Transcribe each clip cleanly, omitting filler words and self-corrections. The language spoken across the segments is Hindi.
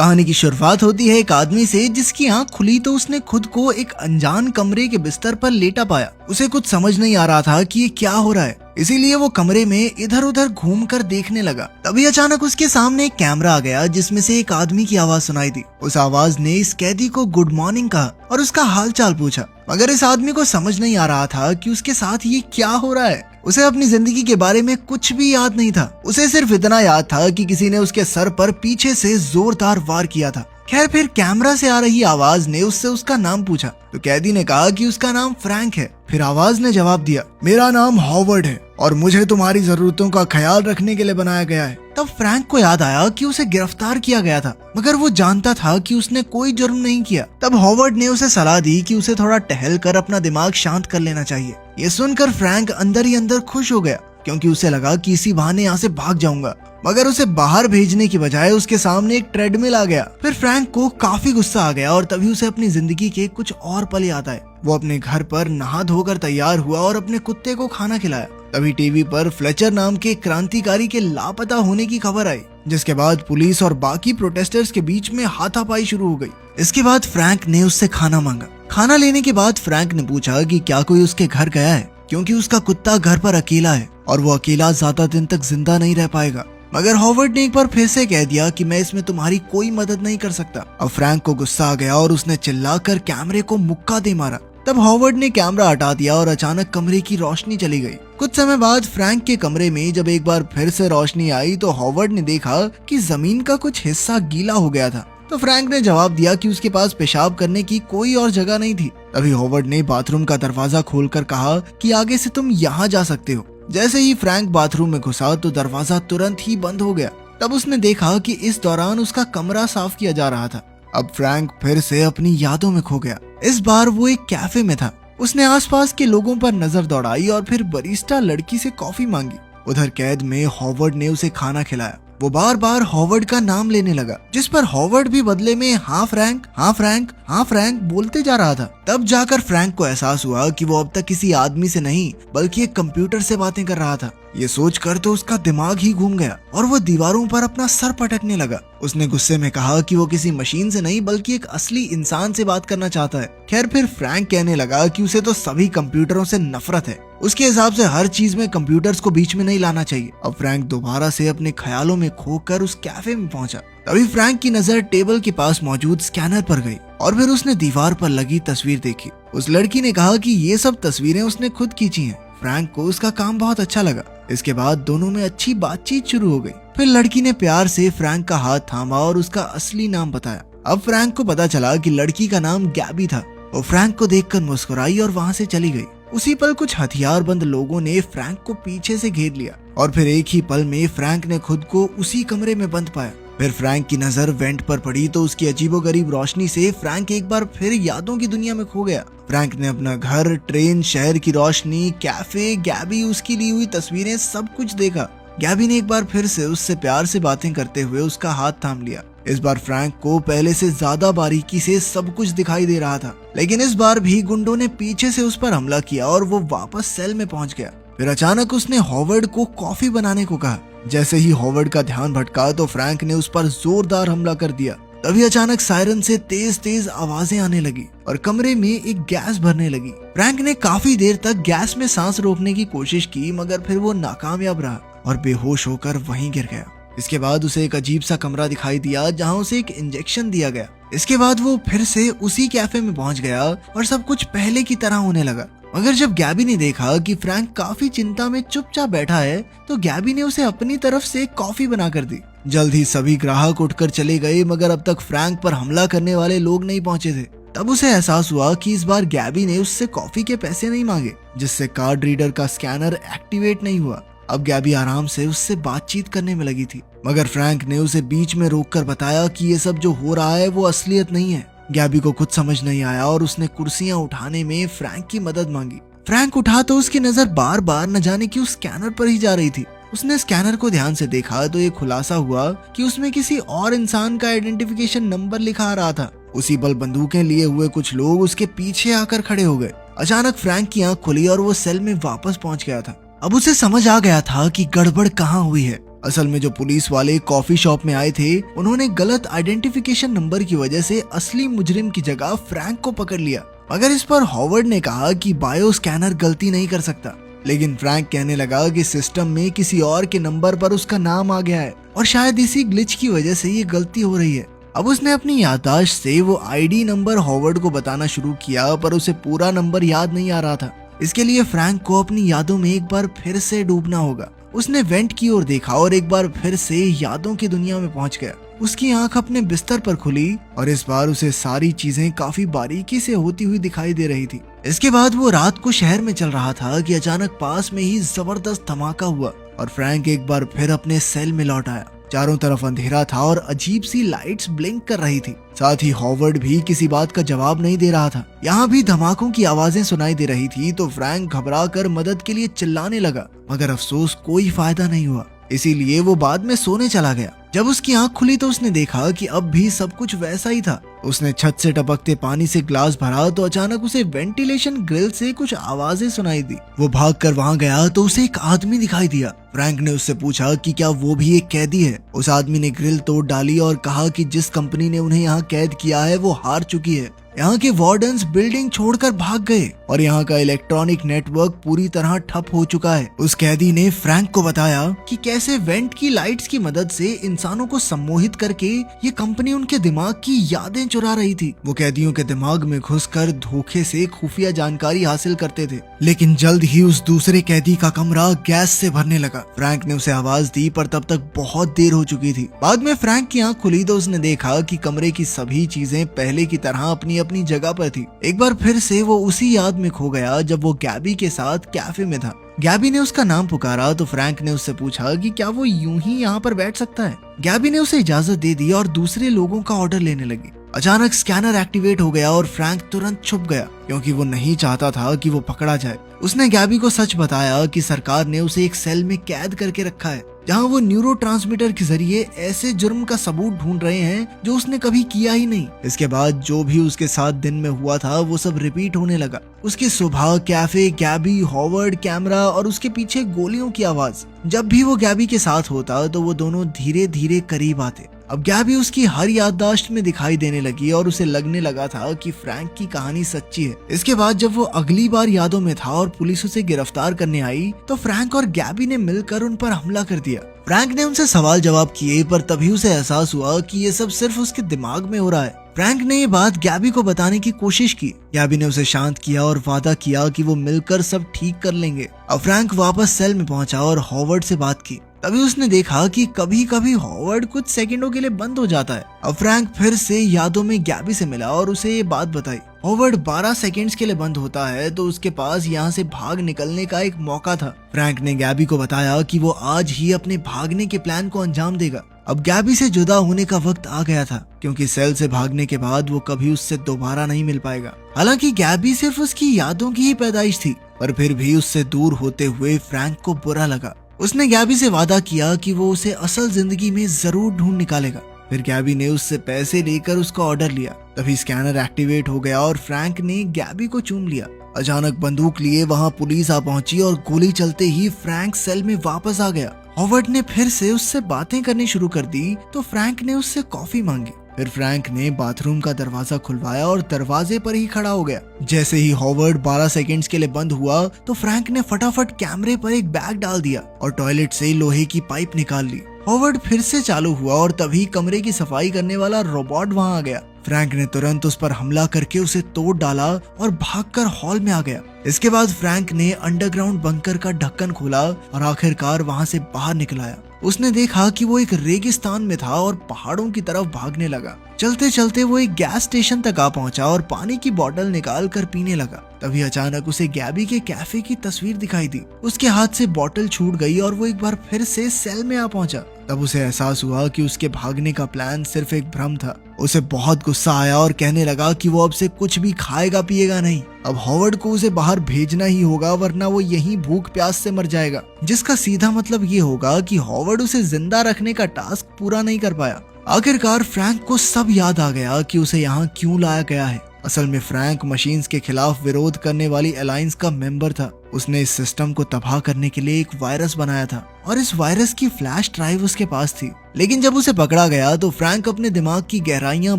कहानी की शुरुआत होती है एक आदमी से जिसकी आंख खुली तो उसने खुद को एक अनजान कमरे के बिस्तर पर लेटा पाया। उसे कुछ समझ नहीं आ रहा था कि ये क्या हो रहा है, इसीलिए वो कमरे में इधर उधर घूमकर देखने लगा। तभी अचानक उसके सामने एक कैमरा आ गया जिसमें से एक आदमी की आवाज सुनाई दी। उस आवाज ने इस कैदी को गुड मॉर्निंग कहा और उसका हाल चाल पूछा, मगर इस आदमी को समझ नहीं आ रहा था कि उसके साथ ये क्या हो रहा है। उसे अपनी जिंदगी के बारे में कुछ भी याद नहीं था। उसे सिर्फ इतना याद था कि किसी ने उसके सर पर पीछे से जोरदार वार किया था। खैर, फिर कैमरा से आ रही आवाज ने उससे उसका नाम पूछा तो कैदी ने कहा कि उसका नाम फ्रैंक है। फिर आवाज ने जवाब दिया, मेरा नाम हॉवर्ड है और मुझे तुम्हारी जरूरतों का ख्याल रखने के लिए बनाया गया है। तब फ्रैंक को याद आया कि उसे गिरफ्तार किया गया था, मगर वो जानता था कि उसने कोई जुर्म नहीं किया। तब हॉवर्ड ने उसे सलाह दी कि उसे थोड़ा टहल कर अपना दिमाग शांत कर लेना चाहिए। ये सुनकर फ्रैंक अंदर ही अंदर खुश हो गया, क्योंकि उसे लगा कि इसी बहाने यहाँ से भाग जाऊंगा। मगर उसे बाहर भेजने की बजाय उसके सामने एक ट्रेडमिल आ गया। फिर फ्रैंक को काफी गुस्सा आ गया और तभी उसे अपनी जिंदगी के कुछ और पल याद आए। वो अपने घर पर नहा धोकर तैयार हुआ और अपने कुत्ते को खाना खिलाया। तभी टीवी पर फ्लेचर नाम के क्रांतिकारी के लापता होने की खबर आई, जिसके बाद पुलिस और बाकी प्रोटेस्टर्स के बीच में हाथापाई शुरू हो गई। इसके बाद फ्रैंक ने उससे खाना मांगा। खाना लेने के बाद फ्रैंक ने पूछा कि क्या कोई उसके घर गया है, क्योंकि उसका कुत्ता घर पर अकेला है और वो अकेला ज्यादा दिन तक जिंदा नहीं रह पाएगा। मगर हॉवर्ड ने एक बार फिर से कह दिया कि मैं इसमें तुम्हारी कोई मदद नहीं कर सकता। अब फ्रैंक को गुस्सा आ गया और उसने चिल्लाकर कैमरे को मुक्का दे मारा। तब हॉवर्ड ने कैमरा हटा दिया और अचानक कमरे की रोशनी चली गई। कुछ समय बाद फ्रैंक के कमरे में जब एक बार फिर से रोशनी आई तो हॉवर्ड ने देखा कि जमीन का कुछ हिस्सा गीला हो गया था। तो फ्रैंक ने जवाब दिया कि उसके पास पेशाब करने की कोई और जगह नहीं थी। तभी हॉवर्ड ने बाथरूम का दरवाजा खोलकर कहा कि आगे से तुम यहाँ जा सकते हो। जैसे ही फ्रैंक बाथरूम में घुसा तो दरवाजा तुरंत ही बंद हो गया। तब उसने देखा कि इस दौरान उसका कमरा साफ किया जा रहा था। अब फ्रैंक फिर से अपनी यादों में खो गया। इस बार वो एक कैफे में था। उसने आसपास के लोगों पर नजर दौड़ाई और फिर बरिस्टा लड़की से कॉफी मांगी। उधर कैद में हॉवर्ड ने उसे खाना खिलाया। वो बार बार हॉवर्ड का नाम लेने लगा, जिस पर हॉवर्ड भी बदले में हाँ फ्रैंक, हाँ फ्रैंक, हाँ फ्रैंक बोलते जा रहा था। तब जाकर फ्रैंक को एहसास हुआ कि वो अब तक किसी आदमी से नहीं बल्कि एक कंप्यूटर से बातें कर रहा था। ये सोचकर तो उसका दिमाग ही घूम गया और वो दीवारों पर अपना सर पटकने लगा। उसने गुस्से में कहा कि वो किसी मशीन से नहीं बल्कि एक असली इंसान से बात करना चाहता है। खैर, फिर फ्रैंक कहने लगा कि उसे तो सभी कंप्यूटरों से नफरत है। उसके हिसाब से हर चीज में कंप्यूटर्स को बीच में नहीं लाना चाहिए। अब फ्रैंक दोबारा से अपने ख्यालों में खोकर उस कैफे में पहुंचा। तभी फ्रैंक की नजर टेबल के पास मौजूद स्कैनर पर गई और फिर उसने दीवार पर लगी तस्वीर देखी। उस लड़की ने कहा कि ये सब तस्वीरें उसने खुद खींची हैं। फ्रैंक को उसका काम बहुत अच्छा लगा। इसके बाद दोनों में अच्छी बातचीत शुरू हो गई। फिर लड़की ने प्यार से फ्रैंक का हाथ थामा और उसका असली नाम बताया। अब फ्रैंक को पता चला कि लड़की का नाम गैबी था। वो फ्रैंक को देखकर मुस्कुराई और वहाँ से चली गई। उसी पल कुछ हथियारबंद लोगों ने फ्रैंक को पीछे से घेर लिया और फिर एक ही पल में फ्रैंक ने खुद को उसी कमरे में बंद पाया। फिर फ्रैंक की नजर वेंट पर पड़ी तो उसकी अजीबोगरीब रोशनी से फ्रैंक एक बार फिर यादों की दुनिया में खो गया। फ्रैंक ने अपना घर, ट्रेन, शहर की रोशनी, कैफे, गैबी, उसकी ली हुई तस्वीरें, सब कुछ देखा। गैबी ने एक बार फिर से उससे प्यार से बातें करते हुए उसका हाथ थाम लिया। इस बार फ्रैंक को पहले से ज्यादा बारीकी से सब कुछ दिखाई दे रहा था, लेकिन इस बार भी गुंडों ने पीछे से उस पर हमला किया और वो वापस सेल में पहुंच गया। फिर अचानक उसने हॉवर्ड को कॉफी बनाने को कहा। जैसे ही हॉवर्ड का ध्यान भटका तो फ्रैंक ने उस पर जोरदार हमला कर दिया। तभी अचानक सायरन से तेज तेज आवाजें आने लगी और कमरे में एक गैस भरने लगी। फ्रैंक ने काफी देर तक गैस में सांस रोकने की कोशिश की, मगर फिर वो नाकामयाब रहा और बेहोश होकर वहीं गिर गया। इसके बाद उसे एक अजीब सा कमरा दिखाई दिया जहां उसे एक इंजेक्शन दिया गया। इसके बाद वो फिर से उसी कैफे में पहुंच गया और सब कुछ पहले की तरह होने लगा। मगर जब गैबी ने देखा कि फ्रैंक काफी चिंता में चुपचाप बैठा है तो गैबी ने उसे अपनी तरफ से कॉफी बना कर दी। जल्द ही सभी ग्राहक उठकर चले गए, मगर अब तक फ्रैंक पर हमला करने वाले लोग नहीं पहुंचे थे। तब उसे एहसास हुआ कि इस बार गैबी ने उससे कॉफी के पैसे नहीं मांगे, जिससे कार्ड रीडर का स्कैनर एक्टिवेट नहीं हुआ। अब गैबी आराम से उससे बातचीत करने में लगी थी, मगर फ्रैंक ने उसे बीच में रोककर बताया कि ये सब जो हो रहा है वो असलियत नहीं है। गैबी को कुछ समझ नहीं आया और उसने कुर्सियां उठाने में फ्रैंक की मदद मांगी। फ्रैंक उठा तो उसकी नजर बार बार न जाने क्यों स्कैनर पर ही जा रही थी। उसने स्कैनर को ध्यान से देखा तो ये खुलासा हुआ कि उसमें किसी और इंसान का आइडेंटिफिकेशन नंबर लिखा आ रहा था। उसी पल बंदूकें लिए हुए कुछ लोग उसके पीछे आकर खड़े हो गए। अचानक फ्रैंक की आंख खुली और वो सेल में वापस पहुंच गया था। अब उसे समझ आ गया था कि गड़बड़ कहाँ हुई है। असल में जो पुलिस वाले कॉफी शॉप में आए थे, उन्होंने गलत आइडेंटिफिकेशन नंबर की वजह से असली मुजरिम की जगह फ्रैंक को पकड़ लिया। मगर इस पर हॉवर्ड ने कहा कि बायो स्कैनर गलती नहीं कर सकता। लेकिन फ्रैंक कहने लगा कि सिस्टम में किसी और के नंबर पर उसका नाम आ गया है और शायद इसी ग्लिच की वजह से ये गलती हो रही है। अब उसने अपनी याददाश्त से वो आईडी नंबर हॉवर्ड को बताना शुरू किया, पर उसे पूरा नंबर याद नहीं आ रहा था। इसके लिए फ्रैंक को अपनी यादों में एक बार फिर से डूबना होगा। उसने वेंट की ओर देखा और एक बार फिर से यादों की दुनिया में पहुंच गया। उसकी आंख अपने बिस्तर पर खुली और इस बार उसे सारी चीजें काफी बारीकी से होती हुई दिखाई दे रही थी। इसके बाद वो रात को शहर में चल रहा था कि अचानक पास में ही जबरदस्त धमाका हुआ और फ्रैंक एक बार फिर अपने सेल में लौट आया। चारों तरफ अंधेरा था और अजीब सी लाइट्स ब्लिंक कर रही थी। साथ ही हॉवर्ड भी किसी बात का जवाब नहीं दे रहा था। यहाँ भी धमाकों की आवाजें सुनाई दे रही थी तो फ्रैंक घबरा कर मदद के लिए चिल्लाने लगा, मगर अफसोस कोई फायदा नहीं हुआ। इसीलिए वो बाद में सोने चला गया। जब उसकी आंख खुली तो उसने देखा कि अब भी सब कुछ वैसा ही था। उसने छत से टपकते पानी से ग्लास भरा तो अचानक उसे वेंटिलेशन ग्रिल से कुछ आवाजें सुनाई दी। वो भागकर वहां गया तो उसे एक आदमी दिखाई दिया। फ्रैंक ने उससे पूछा कि क्या वो भी एक कैदी है। उस आदमी ने ग्रिल तोड़ डाली और कहा कि जिस कंपनी ने उन्हें यहाँ कैद किया है वो हार चुकी है। यहाँ के वार्डन्स बिल्डिंग छोड़कर भाग गए और यहाँ का इलेक्ट्रॉनिक नेटवर्क पूरी तरह ठप हो चुका है। उस कैदी ने फ्रैंक को बताया कि कैसे वेंट की लाइट्स की मदद से इंसानों को सम्मोहित करके ये कंपनी उनके दिमाग की यादें चुरा रही थी। वो कैदियों के दिमाग में घुसकर धोखे से खुफिया जानकारी हासिल करते थे। लेकिन जल्द ही उस दूसरे कैदी का कमरा गैस से भरने लगा। फ्रैंक ने उसे आवाज दी पर तब तक बहुत देर हो चुकी थी। बाद में फ्रैंक की आंख खुली तो उसने देखा कि कमरे की सभी चीजें पहले की तरह अपनी अपनी जगह पर थी। एक बार फिर से वो उसी याद में खो गया जब वो गैबी के साथ कैफे में था। गैबी ने उसका नाम पुकारा तो फ्रैंक ने उससे पूछा कि क्या वो यूं ही यहाँ पर बैठ सकता है। गैबी ने उसे इजाजत दे दी और दूसरे लोगों का ऑर्डर लेने लगी। अचानक स्कैनर एक्टिवेट हो गया और फ्रैंक तुरंत छुप गया क्योंकि वो नहीं चाहता था कि वो पकड़ा जाए। उसने गैबी को सच बताया कि सरकार ने उसे एक सेल में कैद करके रखा है जहां वो न्यूरोट्रांसमीटर के जरिए ऐसे जुर्म का सबूत ढूंढ रहे हैं जो उसने कभी किया ही नहीं। इसके बाद जो भी उसके साथ दिन में हुआ था वो सब रिपीट होने लगा। उसकी सुबह, कैफे, गैबी, हॉवर्ड, कैमरा और उसके पीछे गोलियों की आवाज। जब भी वो गैबी के साथ होता तो वो दोनों धीरे धीरे करीब आते। अब गैबी उसकी हर याददाश्त में दिखाई देने लगी और उसे लगने लगा था कि फ्रैंक की कहानी सच्ची है। इसके बाद जब वो अगली बार यादों में था और पुलिस उसे गिरफ्तार करने आई तो फ्रैंक और गैबी ने मिलकर उन पर हमला कर दिया। फ्रैंक ने उनसे सवाल जवाब किए पर तभी उसे एहसास हुआ कि ये सब सिर्फ उसके दिमाग में हो रहा है। फ्रैंक ने ये बात गैबी को बताने की कोशिश की। गैबी ने उसे शांत किया और वादा किया कि वो मिलकर सब ठीक कर लेंगे। अब फ्रैंक वापस सेल में पहुंचा और हॉवर्ड से बात की। तभी उसने देखा कि कभी कभी हॉवर्ड कुछ सेकंडों के लिए बंद हो जाता है। अब फ्रैंक फिर से यादों में गैबी से मिला और उसे ये बात बताई। हॉवर्ड 12 सेकंड्स के लिए बंद होता है तो उसके पास यहाँ से भाग निकलने का एक मौका था। फ्रैंक ने गैबी को बताया कि वो आज ही अपने भागने के प्लान को अंजाम देगा। अब गैबी से जुदा होने का वक्त आ गया था क्योंकि सेल से भागने के बाद वो कभी उससे दोबारा नहीं मिल पाएगा। हालांकि गैबी सिर्फ उसकी यादों की ही पैदाइश थी, पर फिर भी उससे दूर होते हुए फ्रैंक को बुरा लगा। उसने गैबी से वादा किया कि वो उसे असल जिंदगी में जरूर ढूंढ निकालेगा। फिर गैबी ने उससे पैसे लेकर उसका ऑर्डर लिया। तभी स्कैनर एक्टिवेट हो गया और फ्रैंक ने गैबी को चूम लिया। अचानक बंदूक लिए वहां पुलिस आ पहुंची और गोली चलते ही फ्रैंक सेल में वापस आ गया। हॉवर्ड ने फिर से उससे बातें करनी शुरू कर दी तो फ्रैंक ने उससे कॉफी मांगी। फिर फ्रैंक ने बाथरूम का दरवाजा खुलवाया और दरवाजे पर ही खड़ा हो गया। जैसे ही हॉवर्ड 12 सेकंड्स के लिए बंद हुआ तो फ्रैंक ने फटाफट कैमरे पर एक बैग डाल दिया और टॉयलेट से लोहे की पाइप निकाल ली। हॉवर्ड फिर से चालू हुआ और तभी कमरे की सफाई करने वाला रोबोट वहां आ गया। फ्रैंक ने तुरंत उस पर हमला करके उसे तोड़ डाला और भागकर हॉल में आ गया। इसके बाद फ्रैंक ने अंडरग्राउंड बंकर का ढक्कन खोला और आखिरकार वहां से बाहर निकल आया। उसने देखा कि वो एक रेगिस्तान में था और पहाड़ों की तरफ भागने लगा। चलते चलते वो एक गैस स्टेशन तक आ पहुंचा और पानी की बोतल निकाल कर पीने लगा। तभी अचानक उसे गैबी के कैफे की तस्वीर दिखाई दी। उसके हाथ से बोतल छूट गई और वो एक बार फिर से सेल में आ पहुंचा। तब उसे एहसास हुआ कि उसके भागने का प्लान सिर्फ एक भ्रम था। उसे बहुत गुस्सा आया और कहने लगा कि वो अब से कुछ भी खाएगा पिएगा नहीं। अब हॉवर्ड को उसे बाहर भेजना ही होगा वरना वो यहीं भूख प्यास से मर जाएगा, जिसका सीधा मतलब ये होगा कि हॉवर्ड उसे जिंदा रखने का टास्क पूरा नहीं कर पाया। आखिरकार फ्रैंक को सब याद आ गया कि उसे यहाँ क्यों लाया गया है। असल में फ्रैंक मशीन्स के खिलाफ विरोध करने वाली अलायंस का मेंबर था। उसने इस सिस्टम को तबाह करने के लिए एक वायरस बनाया था और इस वायरस की फ्लैश ड्राइव उसके पास थी। लेकिन जब उसे पकड़ा गया तो फ्रैंक अपने दिमाग की गहराइयां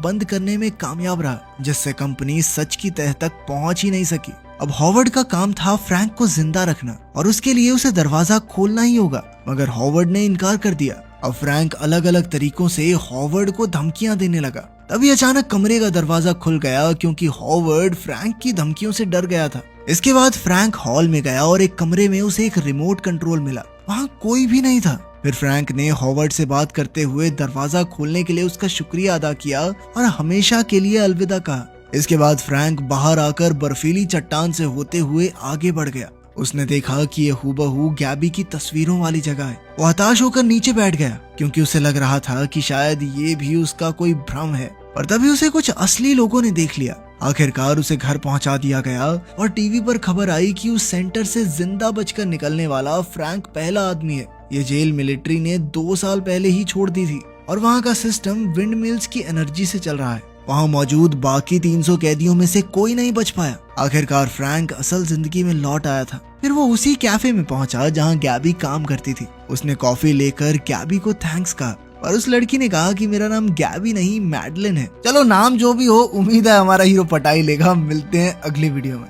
बंद करने में कामयाब रहा, जिससे कंपनी सच की तह तक पहुंच ही नहीं सकी। अब हॉवर्ड का काम था फ्रैंक को जिंदा रखना और उसके लिए उसे दरवाजा खोलना ही होगा, मगर हॉवर्ड ने इनकार कर दिया। अब फ्रैंक अलग अलग तरीकों से हॉवर्ड को धमकियां देने लगा। तभी अचानक कमरे का दरवाजा खुल गया क्योंकि हॉवर्ड फ्रैंक की धमकियों से डर गया था। इसके बाद फ्रैंक हॉल में गया और एक कमरे में उसे एक रिमोट कंट्रोल मिला। वहाँ कोई भी नहीं था। फिर फ्रैंक ने हॉवर्ड से बात करते हुए दरवाजा खोलने के लिए उसका शुक्रिया अदा किया और हमेशा के लिए अलविदा कहा। इसके बाद फ्रैंक बाहर आकर बर्फीली चट्टान से होते हुए आगे बढ़ गया। उसने देखा कि ये हूबहू गैबी की तस्वीरों वाली जगह है। वो हताश होकर नीचे बैठ गया क्योंकि उसे लग रहा था कि शायद ये भी उसका कोई भ्रम है। पर तभी उसे कुछ असली लोगों ने देख लिया। आखिरकार उसे घर पहुंचा दिया गया और टीवी पर खबर आई कि उस सेंटर से जिंदा बचकर निकलने वाला फ्रैंक पहला आदमी है। ये जेल मिलिट्री ने 2 साल पहले ही छोड़ दी थी और वहाँ का सिस्टम विंड मिल्स की एनर्जी से चल रहा है। वहाँ मौजूद बाकी 300 कैदियों में से कोई नहीं बच पाया। आखिरकार फ्रैंक असल जिंदगी में लौट आया था। फिर वो उसी कैफे में पहुंचा जहाँ गैबी काम करती थी। उसने कॉफी लेकर गैबी को थैंक्स कहा, पर उस लड़की ने कहा कि मेरा नाम गैबी नहीं मैडलिन है। चलो नाम जो भी हो, उम्मीद है हमारा हीरो पटाई लेगा। मिलते हैं अगली वीडियो में।